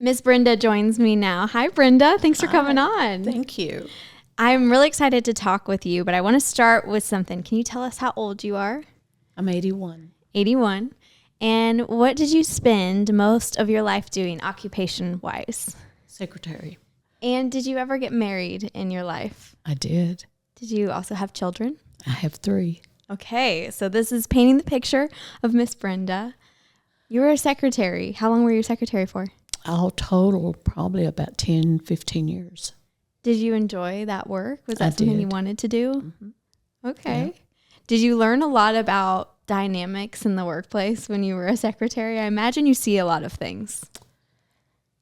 Miss Brenda joins me now. Hi, Brenda. Thanks for coming on. Thank you. I'm really excited to talk with you, but I want to start with something. Can you tell us how old you are? I'm 81. 81. And what did you spend most of your life doing occupation-wise? Secretary. And did you ever get married in your life? I did. Did you also have children? I have 3. Okay, so this is painting the picture of Miss Brenda. You were a secretary. How long were you secretary for? All total, probably about 10, 15 years. Did you enjoy that work? Was that I something you did. wanted to do? Mm-hmm. Okay. Yeah. Did you learn a lot about dynamics in the workplace when you were a secretary? I imagine you see a lot of things.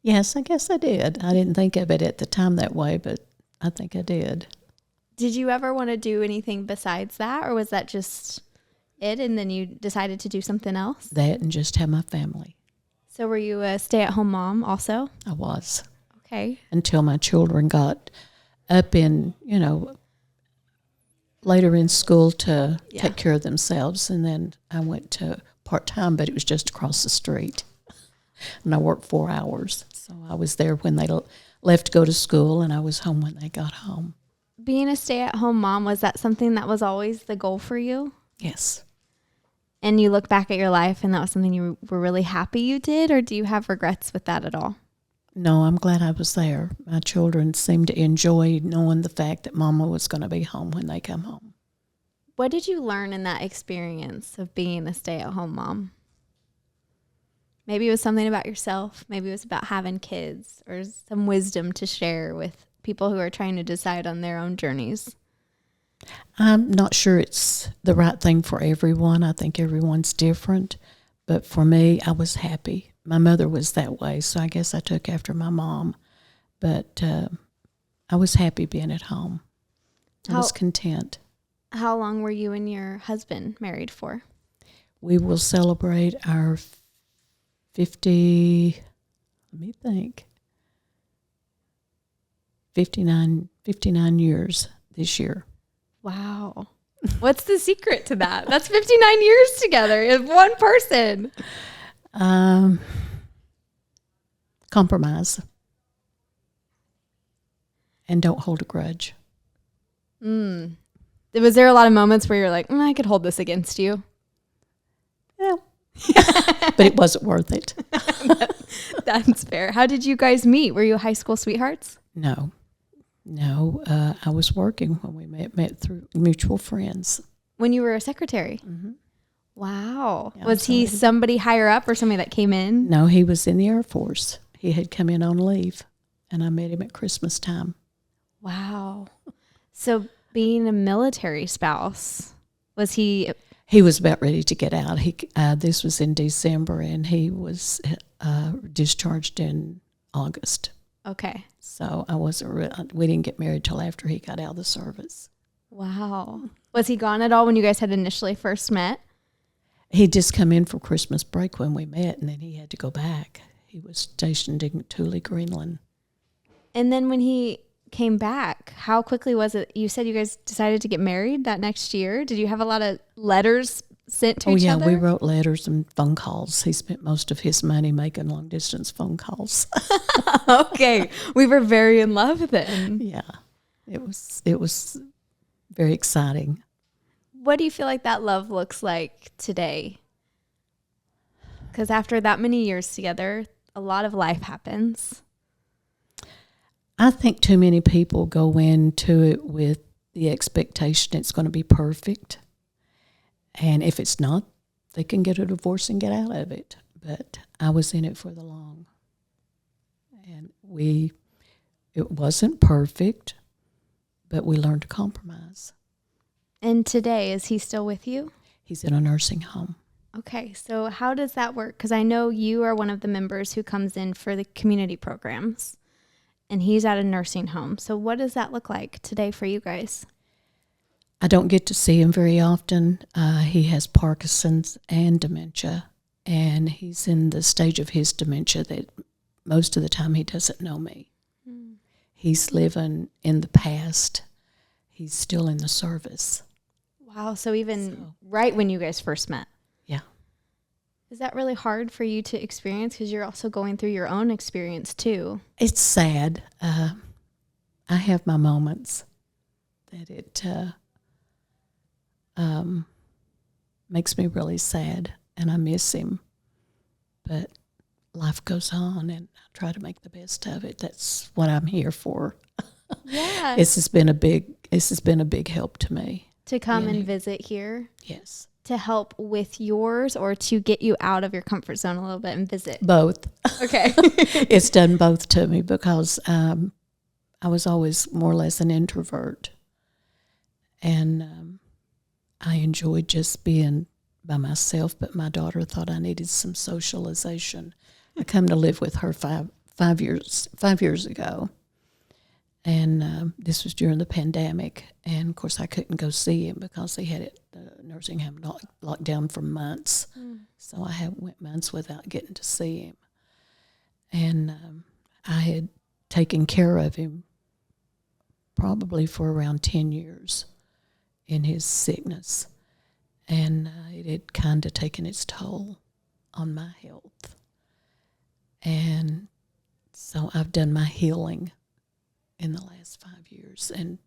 Yes, I guess I did. I didn't think of it at the time that way, but I think I did. Did you ever want to do anything besides that, or was that just it and then you decided to do something else? That and just have my family. So were you a stay-at-home mom also? I was. Okay. Until my children got up in, later in school to take care of themselves. And then I went to part-time, but it was just across the street. And I worked 4 hours. So I was there when they left to go to school, and I was home when they got home. Being a stay-at-home mom, was that something that was always the goal for you? Yes. And you look back at your life and that was something you were really happy you did, or do you have regrets with that at all? No, I'm glad I was there. My children seemed to enjoy knowing the fact that Mama was going to be home when they come home. What did you learn in that experience of being a stay-at-home mom? Maybe it was something about yourself. Maybe it was about having kids, or some wisdom to share with people who are trying to decide on their own journeys. I'm not sure it's the right thing for everyone. I think everyone's different. But for me, I was happy. My mother was that way, so I guess I took after my mom. But I was happy being at home. I was content. How long were you and your husband married for? We will celebrate our 59 years this year. Wow. What's the secret to that? That's 59 years together as one person. Compromise. And don't hold a grudge. Was there a lot of moments where you're like, I could hold this against you? Yeah. But it wasn't worth it. That's fair. How did you guys meet? Were you high school sweethearts? No, I was working when we met through mutual friends. When you were a secretary? Mm-hmm. Wow. Yeah, was he somebody higher up or somebody that came in? No, he was in the Air Force. He had come in on leave, and I met him at Christmas time. Wow. So being a military spouse, was he... He was about ready to get out. This was in December, and he was discharged in August. Okay. So we didn't get married till after he got out of the service. Wow. Was he gone at all when you guys had initially first met? He'd just come in for Christmas break when we met, and then he had to go back. He was stationed in Thule, Greenland. And then when he came back, how quickly was it? You said you guys decided to get married that next year. Did you have a lot of letters sent to each other? Oh, yeah, we wrote letters and phone calls. He spent most of his money making long-distance phone calls. Okay. We were very in love then. Yeah. It was very exciting. What do you feel like that love looks like today? Because after that many years together, a lot of life happens. I think too many people go into it with the expectation it's going to be perfect. And if it's not, they can get a divorce and get out of it. But I was in it for the long. And it wasn't perfect, but we learned to compromise. And today, is he still with you? He's in a nursing home. Okay, so how does that work? Because I know you are one of the members who comes in for the community programs, and he's at a nursing home. So what does that look like today for you guys? I don't get to see him very often. He has Parkinson's and dementia, and he's in the stage of his dementia that most of the time he doesn't know me. He's living in the past. He's still in the service. Wow, so right when you guys first met. Yeah. Is that really hard for you to experience? Because you're also going through your own experience too. It's sad. I have my moments that it makes me really sad, and I miss him. But life goes on, and I try to make the best of it. That's what I'm here for. Yeah. This has been a big help to me. To come and visit here? Yes. To help with yours, or to get you out of your comfort zone a little bit and visit? Both. Okay. It's done both to me because I was always more or less an introvert. And I enjoyed just being by myself, but my daughter thought I needed some socialization. I come to live with her five years ago. And this was during the pandemic. And, of course, I couldn't go see him because he had the nursing home locked down for months. So I went months without getting to see him. And I had taken care of him probably for around 10 years in his sickness. And it had kind of taken its toll on my health. And so I've done my healing in the last 5 years, and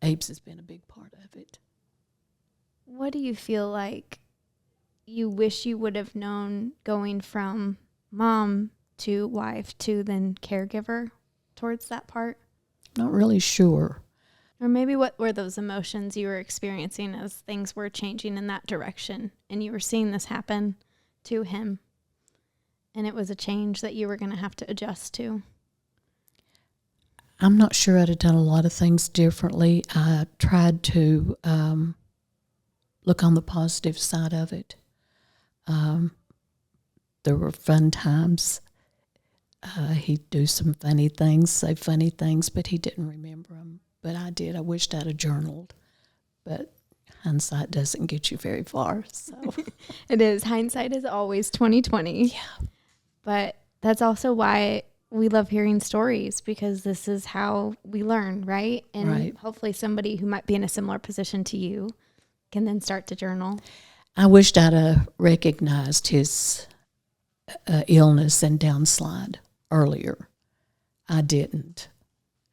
Abe's has been a big part of it. What do you feel like you wish you would have known going from mom to wife to then caregiver towards that part? Not really sure. Or maybe what were those emotions you were experiencing as things were changing in that direction and you were seeing this happen to him, and it was a change that you were going to have to adjust to? I'm not sure I'd have done a lot of things differently. I tried to look on the positive side of it. There were fun times. He'd do some funny things, say funny things, but he didn't remember them. But I did. I wished I'd have journaled. But hindsight doesn't get you very far. So It is. Hindsight is always 20/20. Yeah. But that's also why we love hearing stories, because this is how we learn, right? And Right. hopefully somebody who might be in a similar position to you can then start to journal. I wished I'd have recognized his illness and downslide earlier. I didn't.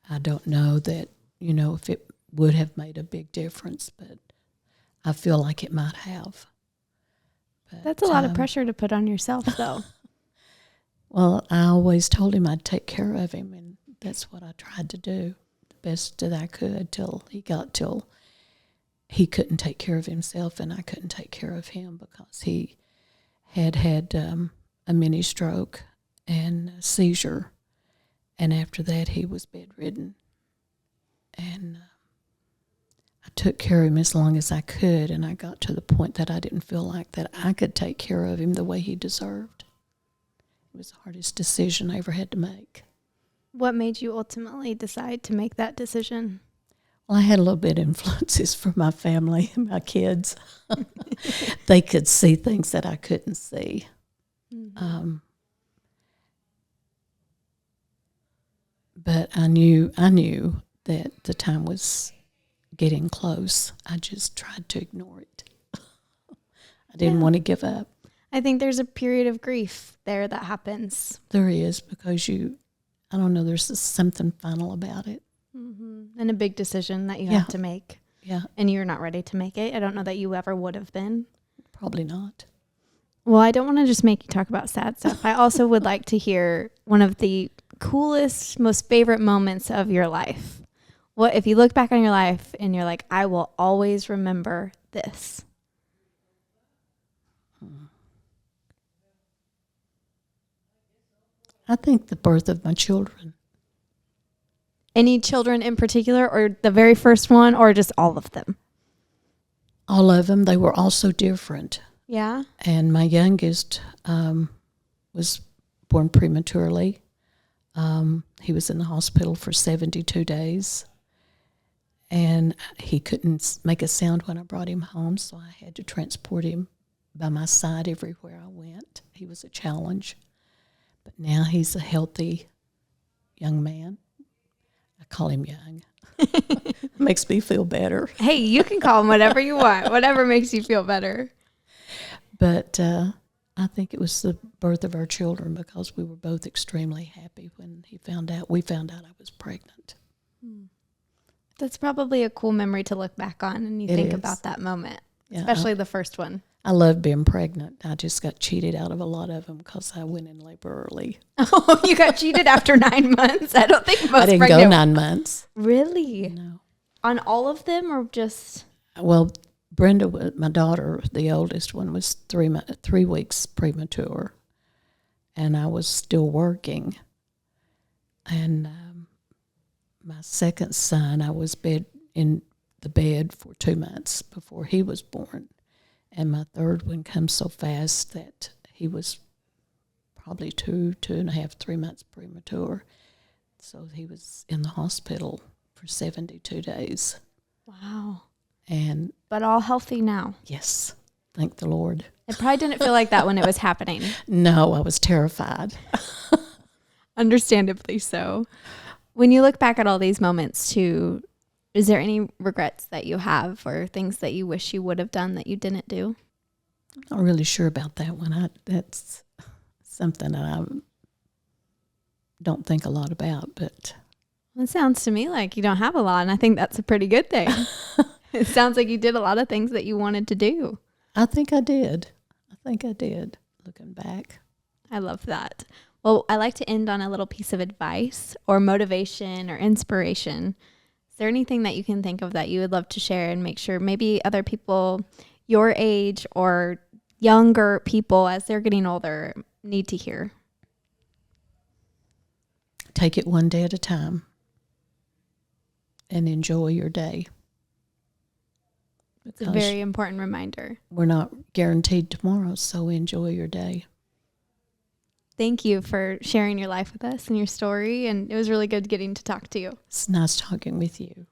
I don't know that, if it would have made a big difference, but I feel like it might have. But, That's a lot of pressure to put on yourself, though. Well, I always told him I'd take care of him, and that's what I tried to do, the best that I could till he couldn't take care of himself, and I couldn't take care of him because he had a mini stroke and a seizure, and after that he was bedridden. And I took care of him as long as I could, and I got to the point that I didn't feel like that I could take care of him the way he deserved. It was the hardest decision I ever had to make. What made you ultimately decide to make that decision? Well, I had a little bit of influences from my family and my kids. They could see things that I couldn't see. Mm-hmm. But I knew that the time was getting close. I just tried to ignore it. I didn't want to give up. I think there's a period of grief there that happens. There is, because I don't know, there's just something final about it. Mm-hmm. And a big decision that you have to make. Yeah. And you're not ready to make it. I don't know that you ever would have been. Probably not. Well, I don't want to just make you talk about sad stuff. I also would like to hear one of the coolest, most favorite moments of your life. What if you look back on your life and you're like, I will always remember this? I think the birth of my children. Any children in particular, or the very first one, or just all of them? All of them. They were all so different. Yeah. And my youngest was born prematurely. He was in the hospital for 72 days. And he couldn't make a sound when I brought him home, so I had to transport him by my side everywhere I went. He was a challenge. But now he's a healthy young man. I call him young. Makes me feel better. Hey, you can call him whatever you want, whatever makes you feel better. But I think it was the birth of our children, because we were both extremely happy when we found out I was pregnant. That's probably a cool memory to look back on, and you think about that moment, especially the first one. I love being pregnant. I just got cheated out of a lot of them because I went in labor early. Oh, you got cheated after 9 months? I don't think most I didn't go 9 months. Really? No. On all of them, or just? Well, Brenda, my daughter, the oldest one, was 3 weeks premature, and I was still working. And my second son, I was in the bed for 2 months before he was born. And my third one comes so fast that he was probably 2.5, 3 months premature. So he was in the hospital for 72 days. Wow. But all healthy now. Yes. Thank the Lord. It probably didn't feel like that when it was happening. No, I was terrified. Understandably so. When you look back at all these moments too, is there any regrets that you have, or things that you wish you would have done that you didn't do? I'm not really sure about that one. That's something that I don't think a lot about, but It sounds to me like you don't have a lot, and I think that's a pretty good thing. It sounds like you did a lot of things that you wanted to do. I think I did, looking back. I love that. Well, I like to end on a little piece of advice or motivation or inspiration. Is there anything that you can think of that you would love to share and make sure maybe other people your age or younger people as they're getting older need to hear? Take it one day at a time and enjoy your day. It's a very important reminder. We're not guaranteed tomorrow, so enjoy your day. Thank you for sharing your life with us and your story, and it was really good getting to talk to you. It's nice talking with you.